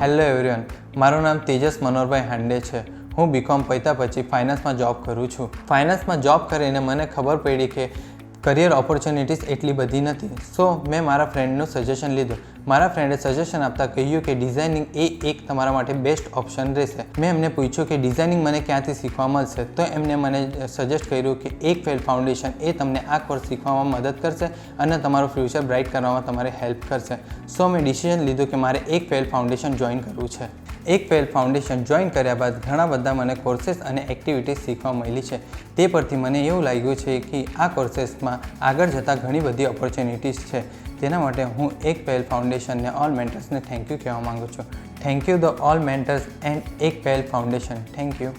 Hello everyone, મારું નામ તેજસ મનોહરભાઈ હાંડે છે। હું બીકોમ પત્યા પછી ફાઇનાન્સમાં જોબ કરું છું। ફાઇનાન્સમાં જોબ કરીને મને ખબર પડી કે કરિયર ઓપોર્ચ્યુનિટીઝ એટલી બધી નથી। સો મેં મારા ફ્રેન્ડનું સજેશન લીધું। મારા ફ્રેન્ડે સજેશન આપતા કહ્યું કે ડિઝાઇનિંગ એ એક તમારા માટે બેસ્ટ ઓપ્શન રહેશે। મેં એમને પૂછ્યું કે ડિઝાઇનિંગ મને ક્યાંથી શીખવા મળશે, તો એમને મને સજેસ્ટ કર્યું કે એક ફેલ ફાઉન્ડેશન એ તમને આ કોર્સ શીખવામાં મદદ કરશે અને તમારું ફ્યુચર બ્રાઇટ કરવામાં તમારી હેલ્પ કરશે। સો મેં ડિસિઝન લીધું કે મારે એક ફેલ ફાઉન્ડેશન જોઈન કરવું છે। એક ફેલ ફાઉન્ડેશન જોઈન કર્યા બાદ ઘણા બધા મને કોર્सेस અને એક્ટિવિટીઝ શીખવા મળી છે। તે પરથી મને એવું લાગ્યું છે કે આ કોર્सेसમાં આગળ જતાં ઘણી બધી ઓપોર્ચ્યુનિટીઝ છે। તેના માટે હું એક ફેલ ફાઉન્ડેશનને ઓલ મેન્ટર્સને થેન્ક યુ કહેવા માગું છું। Thank you the all mentors and એક ફેલ ફાઉન્ડેશન। Thank you.